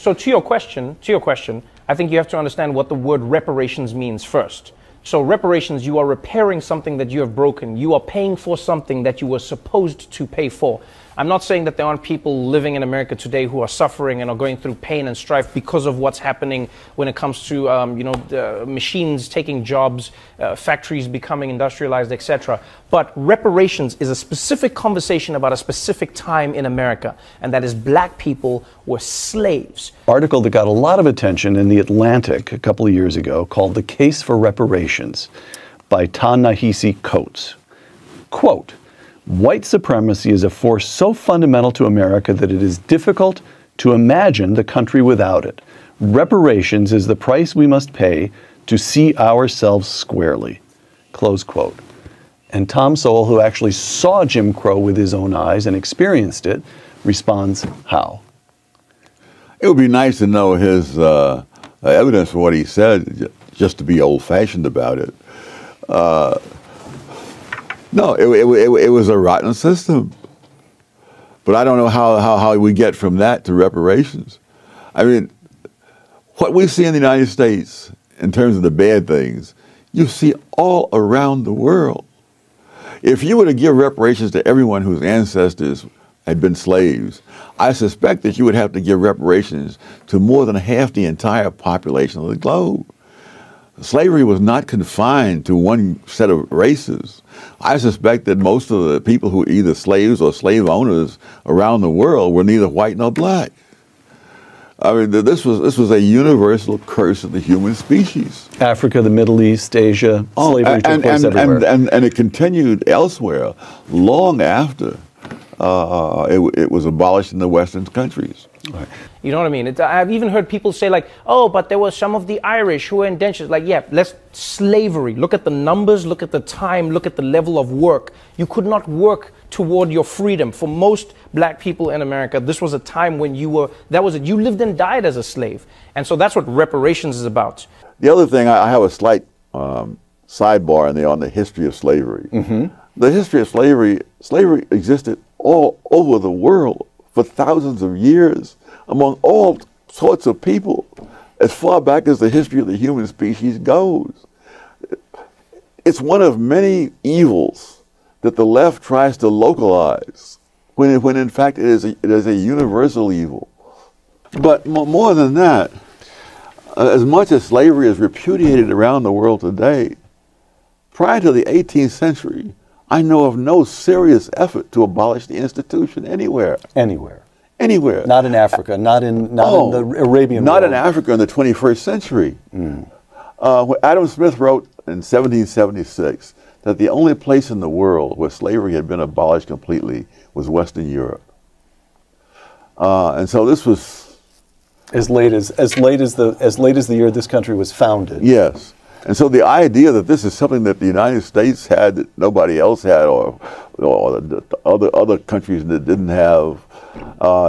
So to your question, I think you have to understand what the word reparations means first. So reparations, you are repairing something that you have broken. You are paying for something that you were supposed to pay for. I'm not saying that there aren't people living in America today who are suffering and are going through pain and strife because of what's happening when it comes to, machines taking jobs, factories becoming industrialized, etc. But reparations is a specific conversation about a specific time in America, and that is black people were slaves. Article that got a lot of attention in The Atlantic a couple of years ago called The Case for Reparations by Ta-Nehisi Coates. Quote, "White supremacy is a force so fundamental to America that it is difficult to imagine the country without it. Reparations is the price we must pay to see ourselves squarely." Close quote. And Tom Sowell, who actually saw Jim Crow with his own eyes and experienced it, responds how? It would be nice to know his evidence for what he said, just to be old-fashioned about it. No, it was a rotten system. But I don't know how we get from that to reparations. I mean, what we see in the United States in terms of the bad things, you see all around the world. If you were to give reparations to everyone whose ancestors had been slaves, I suspect that you would have to give reparations to more than half the entire population of the globe. Slavery was not confined to one set of races. I suspect that most of the people who were either slaves or slave owners around the world were neither white nor black. I mean, this was a universal curse of the human species. Africa, the Middle East, Asia, slavery took place everywhere. And it continued elsewhere long after it was abolished in the Western countries. Right. You know what I mean? I've even heard people say like, oh, but there were some of the Irish who were indentured. Like, yeah, slavery. Look at the numbers, look at the time, look at the level of work. You could not work toward your freedom. For most black people in America, this was a time when you lived and died as a slave. And so that's what reparations is about. The other thing, I have a slight sidebar in there on the history of slavery. Mm-hmm. The history of slavery existed all over the world for thousands of years among all sorts of people, as far back as the history of the human species goes. It's one of many evils that the left tries to localize, when in fact it is a universal evil. But more than that, as much as slavery is repudiated around the world today, prior to the 18th century, I know of no serious effort to abolish the institution anywhere. Anywhere. Anywhere. Not in Africa, not in the Arabian world. Not in Africa in the 21st century. Mm. Adam Smith wrote in 1776 that the only place in the world where slavery had been abolished completely was Western Europe. And so this was as late as the year this country was founded. Yes. And so the idea that this is something that the United States had that nobody else had, or the other countries that didn't have,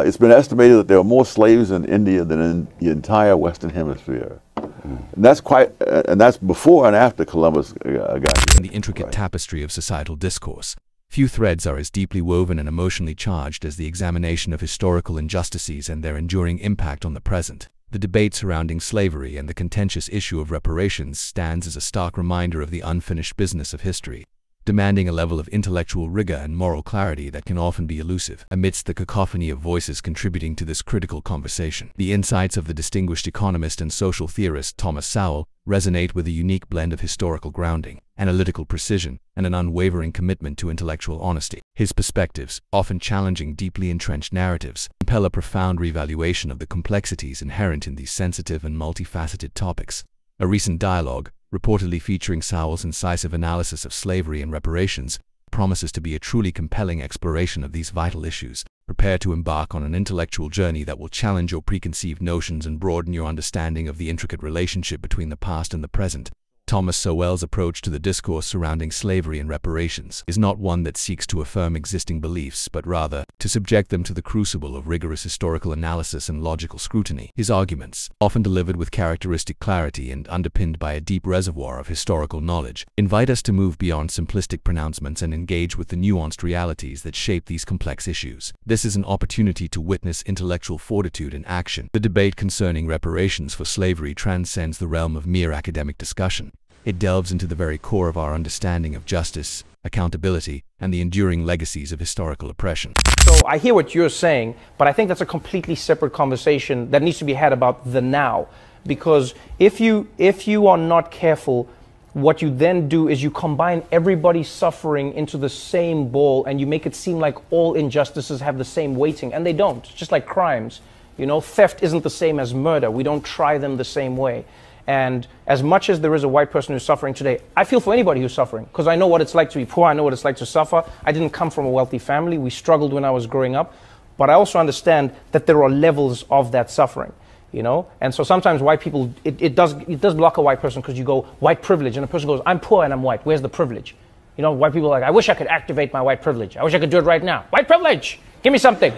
it's been estimated that there are more slaves in India than in the entire Western Hemisphere. Mm. And that's before and after Columbus got here. In the intricate tapestry of societal discourse, few threads are as deeply woven and emotionally charged as the examination of historical injustices and their enduring impact on the present. The debate surrounding slavery and the contentious issue of reparations stands as a stark reminder of the unfinished business of history, demanding a level of intellectual rigor and moral clarity that can often be elusive. Amidst the cacophony of voices contributing to this critical conversation, the insights of the distinguished economist and social theorist Thomas Sowell resonate with a unique blend of historical grounding, analytical precision, and an unwavering commitment to intellectual honesty. His perspectives, often challenging deeply entrenched narratives, compel a profound reevaluation of the complexities inherent in these sensitive and multifaceted topics. A recent dialogue, reportedly featuring Sowell's incisive analysis of slavery and reparations, promises to be a truly compelling exploration of these vital issues. Prepare to embark on an intellectual journey that will challenge your preconceived notions and broaden your understanding of the intricate relationship between the past and the present. Thomas Sowell's approach to the discourse surrounding slavery and reparations is not one that seeks to affirm existing beliefs, but rather to subject them to the crucible of rigorous historical analysis and logical scrutiny. His arguments, often delivered with characteristic clarity and underpinned by a deep reservoir of historical knowledge, invite us to move beyond simplistic pronouncements and engage with the nuanced realities that shape these complex issues. This is an opportunity to witness intellectual fortitude in action. The debate concerning reparations for slavery transcends the realm of mere academic discussion. It delves into the very core of our understanding of justice, accountability, and the enduring legacies of historical oppression. So I hear what you're saying, but I think that's a completely separate conversation that needs to be had about the now. Because if you are not careful, what you then do is you combine everybody's suffering into the same bowl and you make it seem like all injustices have the same weighting, and they don't. It's just like crimes. You know, theft isn't the same as murder. We don't try them the same way. And as much as there is a white person who's suffering today, I feel for anybody who's suffering, because I know what it's like to be poor. I know what it's like to suffer. I didn't come from a wealthy family. We struggled when I was growing up. But I also understand that there are levels of that suffering, you know? And so sometimes white people, it does block a white person, because you go, white privilege, and a person goes, I'm poor and I'm white. Where's the privilege? You know, white people are like, I wish I could activate my white privilege. I wish I could do it right now. White privilege! Give me something.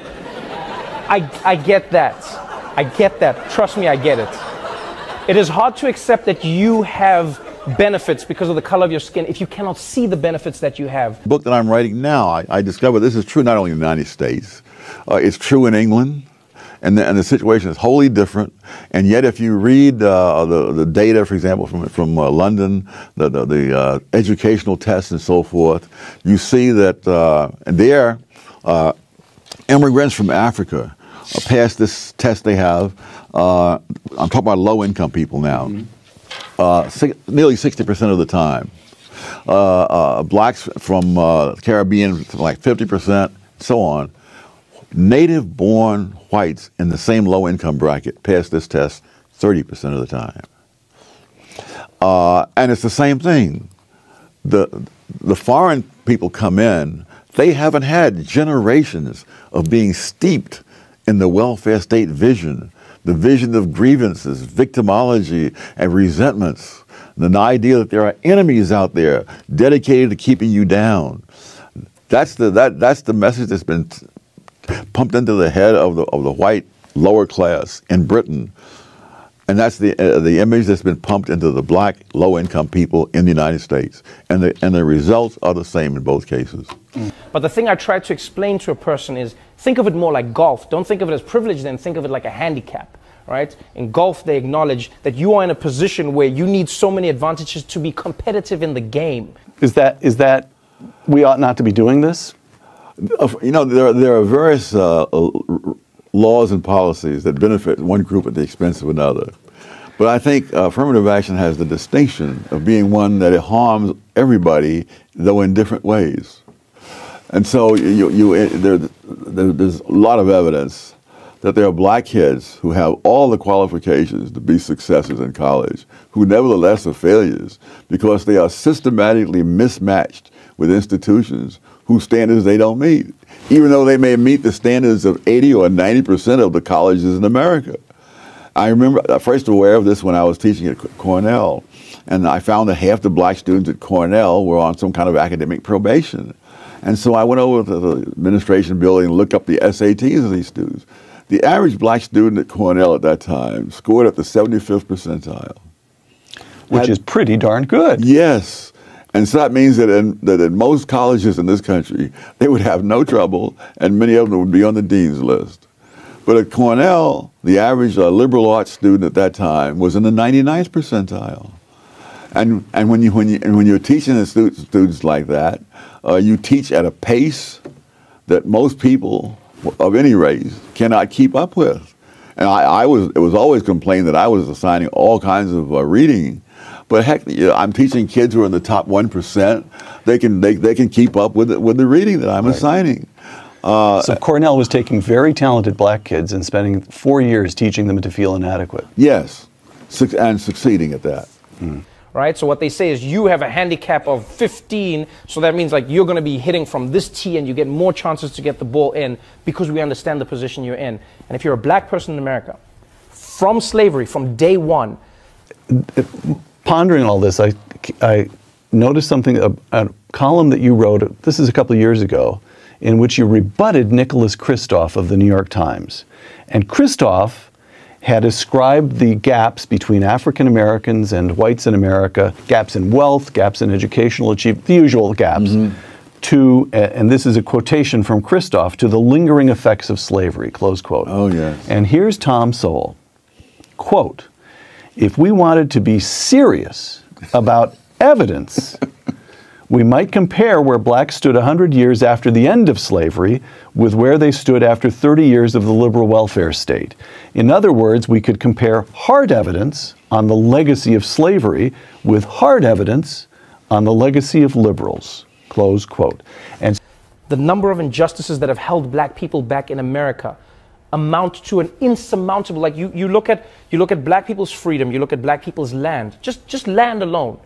I get that. I get that. Trust me, I get it. It is hard to accept that you have benefits because of the color of your skin if you cannot see the benefits that you have. The book that I'm writing now, I discovered this is true not only in the United States, it's true in England, and the situation is wholly different. And yet if you read the data, for example, from London, the educational tests and so forth, you see that there, immigrants from Africa pass this test they have. I'm talking about low-income people now. Nearly 60% of the time. Blacks from Caribbean, like 50%, so on. Native-born whites in the same low-income bracket pass this test 30% of the time. And it's the same thing. The foreign people come in, they haven't had generations of being steeped in the welfare state vision, the vision of grievances, victimology, and resentments, the idea that there are enemies out there dedicated to keeping you down. That's the message that's been pumped into the head of the white lower class in Britain, and that's the image that's been pumped into the black low-income people in the United States, and the results are the same in both cases. But the thing I try to explain to a person is, think of it more like golf. Don't think of it as privilege, then think of it like a handicap, right? In golf, they acknowledge that you are in a position where you need so many advantages to be competitive in the game. Is that we ought not to be doing this? You know, there are various laws and policies that benefit one group at the expense of another. But I think affirmative action has the distinction of being one that it harms everybody, though in different ways. And so there's a lot of evidence that there are black kids who have all the qualifications to be successes in college, who nevertheless are failures because they are systematically mismatched with institutions whose standards they don't meet, even though they may meet the standards of 80 or 90% of the colleges in America. I remember first aware of this when I was teaching at Cornell, and I found that half the black students at Cornell were on some kind of academic probation. And so I went over to the administration building and looked up the SATs of these students. The average black student at Cornell at that time scored at the 75th percentile. Which is pretty darn good. Yes. And so that means that in most colleges in this country, they would have no trouble, and many of them would be on the dean's list. But at Cornell, the average liberal arts student at that time was in the 99th percentile. And when you're teaching the students like that, you teach at a pace that most people of any race cannot keep up with. And it was always complained that I was assigning all kinds of reading. But heck, I'm teaching kids who are in the top 1%. They can keep up with the reading that I'm assigning. So Cornell was taking very talented black kids and spending 4 years teaching them to feel inadequate. Yes, and succeeding at that. Right? So what they say is you have a handicap of 15, so that means like you're going to be hitting from this tee and you get more chances to get the ball in because we understand the position you're in. And if you're a black person in America, from slavery, from day one, pondering all this, I noticed something, a column that you wrote, this is a couple of years ago, in which you rebutted Nicholas Kristof of the New York Times. And Kristof had ascribed the gaps between African Americans and whites in America, gaps in wealth, gaps in educational achievement, the usual gaps, to, and this is a quotation from Kristof, to the lingering effects of slavery, close quote. Oh, yes. And here's Tom Sowell, quote, "If we wanted to be serious about evidence, we might compare where blacks stood 100 years after the end of slavery with where they stood after 30 years of the liberal welfare state. In other words, we could compare hard evidence on the legacy of slavery with hard evidence on the legacy of liberals," close quote. And the number of injustices that have held black people back in America amount to an insurmountable, like you look at black people's freedom, you look at black people's land, just land alone.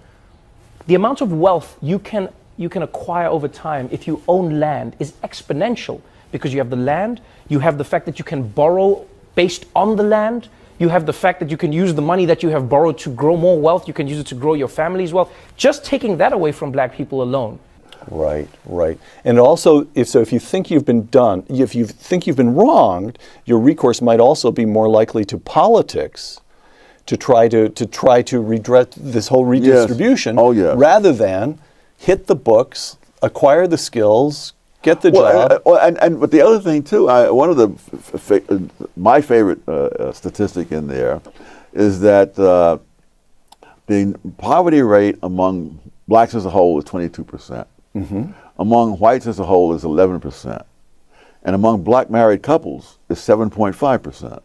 The amount of wealth you can acquire over time if you own land is exponential, because you have the land, you have the fact that you can borrow based on the land, you have the fact that you can use the money that you have borrowed to grow more wealth, you can use it to grow your family's wealth. Just taking that away from black people alone. right, right. And also, if you think you've been done, if you think you've been wronged, your recourse might also be more likely to politics, to try to redress this whole redistribution, Yes. Oh, yes. rather than hit the books, acquire the skills, get the job. But the other thing too, one of the my favorite statistic in there is that the poverty rate among blacks as a whole is 22%. Among whites as a whole is 11%, and among black married couples is 7.5%.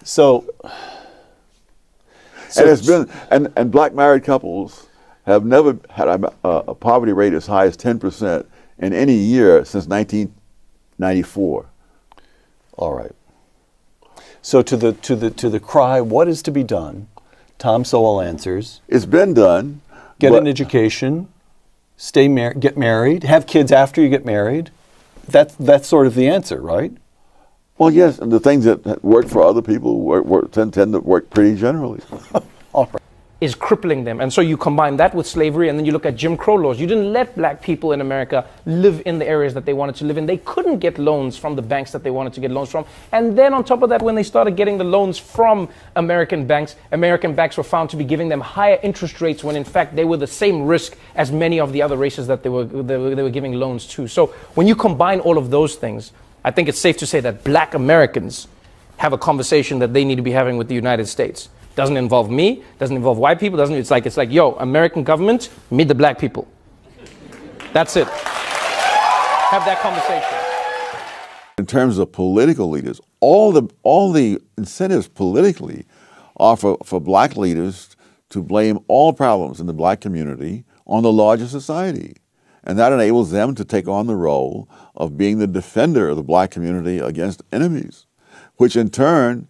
So And it's been and black married couples have never had a poverty rate as high as 10% in any year since 1994. all right. So to the cry, what is to be done? Tom Sowell answers: It's been done. get but- an education, get married, have kids after you get married. That's sort of the answer, right? Well, yes, and the things that work for other people tend to work pretty generally. All right. Is crippling them. And so you combine that with slavery, and then you look at Jim Crow laws. You didn't let black people in America live in the areas that they wanted to live in. They couldn't get loans from the banks that they wanted to get loans from. And then on top of that, when they started getting the loans from American banks were found to be giving them higher interest rates, when in fact they were the same risk as many of the other races that they were giving loans to. So when you combine all of those things, I think it's safe to say that black Americans have a conversation that they need to be having with the United States. Doesn't involve me, doesn't involve white people, it's like, yo, American government, meet the black people. That's it. Have that conversation. In terms of political leaders, all the incentives politically are for black leaders to blame all problems in the black community on the larger society. And that enables them to take on the role of being the defender of the black community against enemies, which in turn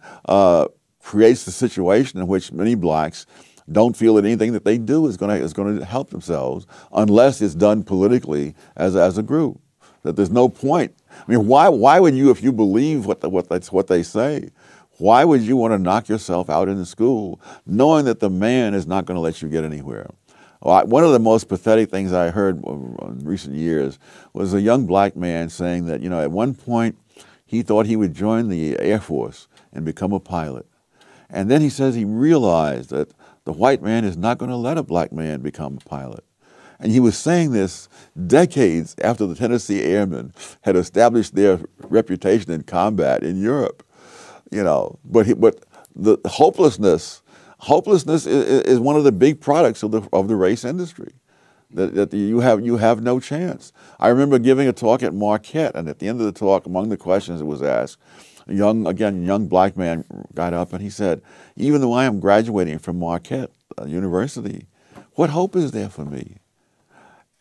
creates the situation in which many blacks don't feel that anything that they do is going to help themselves unless it's done politically as a group. That there's no point. I mean, why would you, if you believe what they say, why would you want to knock yourself out in school knowing that the man is not going to let you get anywhere? One of the most pathetic things I heard in recent years was a young black man saying that, at one point he thought he would join the Air Force and become a pilot. And then he says he realized that the white man is not going to let a black man become a pilot. And he was saying this decades after the Tennessee Airmen had established their reputation in combat in Europe. But the hopelessness is one of the big products of the race industry. That you have no chance. I remember giving a talk at Marquette, and at the end of the talk, among the questions that was asked, a young black man got up and he said, "Even though I am graduating from Marquette University, what hope is there for me?"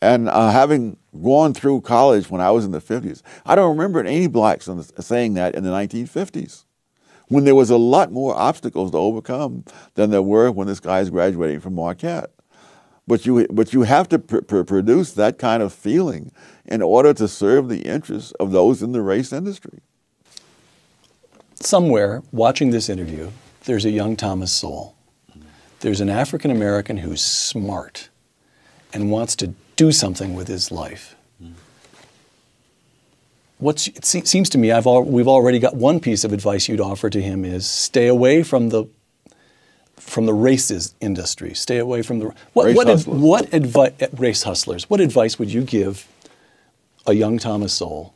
And having gone through college when I was in the 50s, I don't remember any blacks saying that in the 1950s, when there was a lot more obstacles to overcome than there were when this guy is graduating from Marquette. But you have to produce that kind of feeling in order to serve the interests of those in the race industry. Somewhere watching this interview, there's a young Thomas Sowell. There's an African American who's smart and wants to do something with his life. It seems to me we've already got one piece of advice you'd offer to him is stay away from the races industry. Stay away from the race hustlers. What advice would you give a young Thomas Sowell?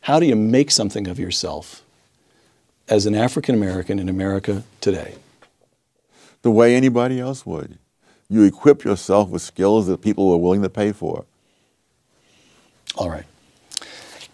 How do you make something of yourself as an African American in America today? The way anybody else would. You equip yourself with skills that people are willing to pay for. All right.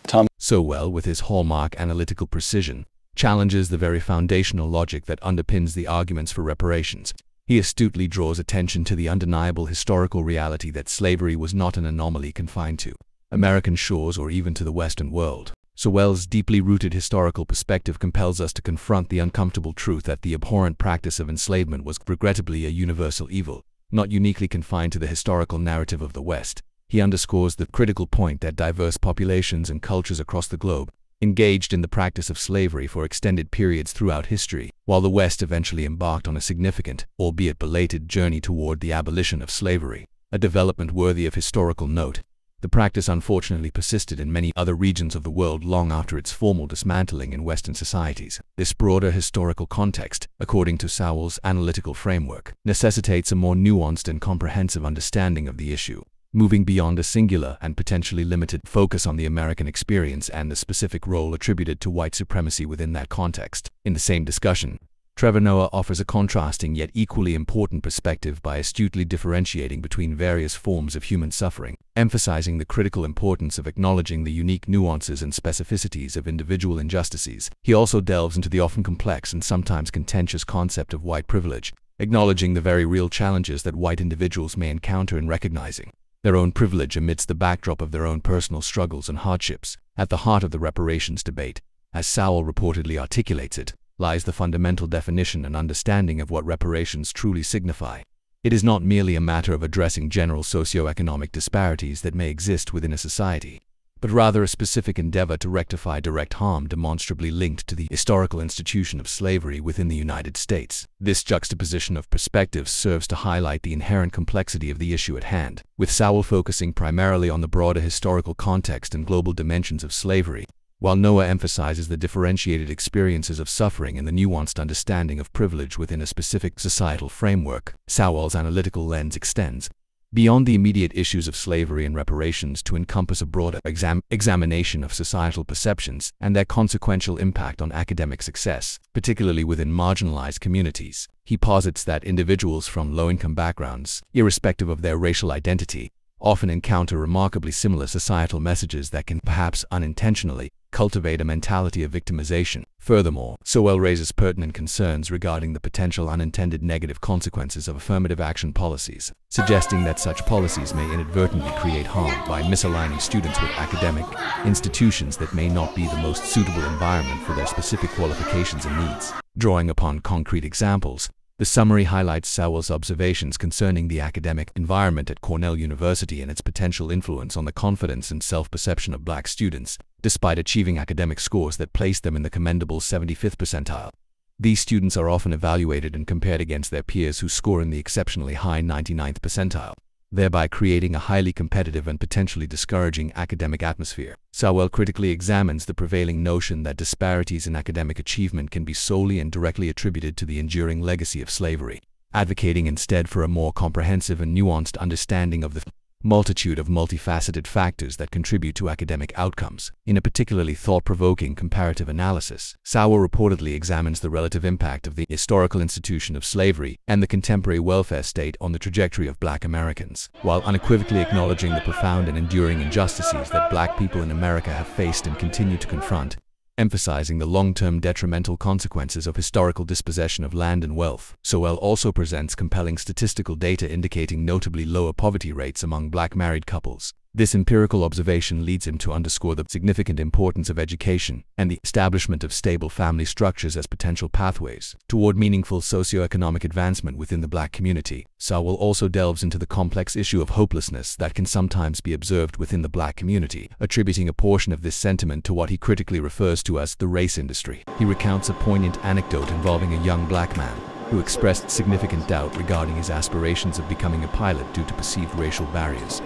Tom. Sowell, with his hallmark analytical precision, challenges the very foundational logic that underpins the arguments for reparations. He astutely draws attention to the undeniable historical reality that slavery was not an anomaly confined to American shores or even to the Western world. Sowell's deeply rooted historical perspective compels us to confront the uncomfortable truth that the abhorrent practice of enslavement was regrettably a universal evil, not uniquely confined to the historical narrative of the West. He underscores the critical point that diverse populations and cultures across the globe engaged in the practice of slavery for extended periods throughout history, while the West eventually embarked on a significant, albeit belated, journey toward the abolition of slavery, a development worthy of historical note. The practice unfortunately persisted in many other regions of the world long after its formal dismantling in Western societies. This broader historical context, according to Sowell's analytical framework, necessitates a more nuanced and comprehensive understanding of the issue, moving beyond a singular and potentially limited focus on the American experience and the specific role attributed to white supremacy within that context. In the same discussion, Trevor Noah offers a contrasting yet equally important perspective by astutely differentiating between various forms of human suffering, emphasizing the critical importance of acknowledging the unique nuances and specificities of individual injustices. He also delves into the often complex and sometimes contentious concept of white privilege, acknowledging the very real challenges that white individuals may encounter in recognizing their own privilege amidst the backdrop of their own personal struggles and hardships. At the heart of the reparations debate, as Sowell reportedly articulates it, lies the fundamental definition and understanding of what reparations truly signify. It is not merely a matter of addressing general socioeconomic disparities that may exist within a society, but rather a specific endeavor to rectify direct harm demonstrably linked to the historical institution of slavery within the United States. This juxtaposition of perspectives serves to highlight the inherent complexity of the issue at hand, with Sowell focusing primarily on the broader historical context and global dimensions of slavery, while Noah emphasizes the differentiated experiences of suffering and the nuanced understanding of privilege within a specific societal framework. Sowell's analytical lens extends beyond the immediate issues of slavery and reparations to encompass a broader examination of societal perceptions and their consequential impact on academic success, particularly within marginalized communities. He posits that individuals from low-income backgrounds, irrespective of their racial identity, often encounter remarkably similar societal messages that can perhaps unintentionally cultivate a mentality of victimization. Furthermore, Sowell raises pertinent concerns regarding the potential unintended negative consequences of affirmative action policies, suggesting that such policies may inadvertently create harm by misaligning students with academic institutions that may not be the most suitable environment for their specific qualifications and needs. Drawing upon concrete examples, the summary highlights Sowell's observations concerning the academic environment at Cornell University and its potential influence on the confidence and self-perception of black students, despite achieving academic scores that place them in the commendable 75th percentile. These students are often evaluated and compared against their peers who score in the exceptionally high 99th percentile, thereby creating a highly competitive and potentially discouraging academic atmosphere. Sowell critically examines the prevailing notion that disparities in academic achievement can be solely and directly attributed to the enduring legacy of slavery, advocating instead for a more comprehensive and nuanced understanding of the multitude of multifaceted factors that contribute to academic outcomes. In a particularly thought-provoking comparative analysis, Sowell reportedly examines the relative impact of the historical institution of slavery and the contemporary welfare state on the trajectory of black Americans, while unequivocally acknowledging the profound and enduring injustices that black people in America have faced and continue to confront, emphasizing the long-term detrimental consequences of historical dispossession of land and wealth. Sowell also presents compelling statistical data indicating notably lower poverty rates among black married couples. This empirical observation leads him to underscore the significant importance of education and the establishment of stable family structures as potential pathways toward meaningful socioeconomic advancement within the Black community. Sowell also delves into the complex issue of hopelessness that can sometimes be observed within the Black community, attributing a portion of this sentiment to what he critically refers to as the race industry. He recounts a poignant anecdote involving a young Black man who expressed significant doubt regarding his aspirations of becoming a pilot due to perceived racial barriers.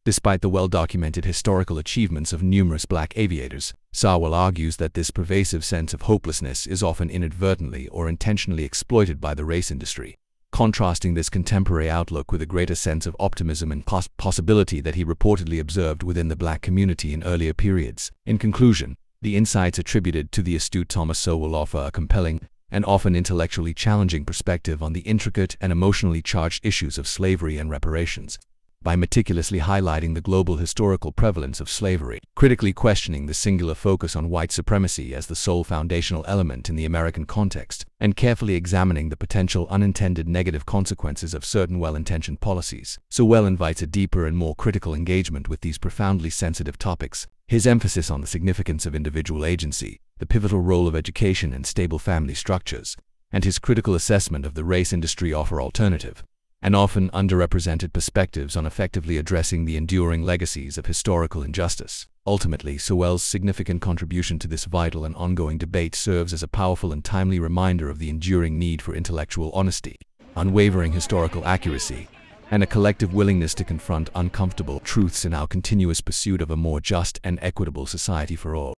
Despite the well-documented historical achievements of numerous Black aviators, Sowell argues that this pervasive sense of hopelessness is often inadvertently or intentionally exploited by the race industry, contrasting this contemporary outlook with a greater sense of optimism and possibility that he reportedly observed within the Black community in earlier periods. In conclusion, the insights attributed to the astute Thomas Sowell offer a compelling and often intellectually challenging perspective on the intricate and emotionally charged issues of slavery and reparations. By meticulously highlighting the global historical prevalence of slavery, critically questioning the singular focus on white supremacy as the sole foundational element in the American context, and carefully examining the potential unintended negative consequences of certain well-intentioned policies, Sowell invites a deeper and more critical engagement with these profoundly sensitive topics. His emphasis on the significance of individual agency, the pivotal role of education and stable family structures, and his critical assessment of the race industry offer alternative and often underrepresented perspectives on effectively addressing the enduring legacies of historical injustice. Ultimately, Sowell's significant contribution to this vital and ongoing debate serves as a powerful and timely reminder of the enduring need for intellectual honesty, unwavering historical accuracy, and a collective willingness to confront uncomfortable truths in our continuous pursuit of a more just and equitable society for all.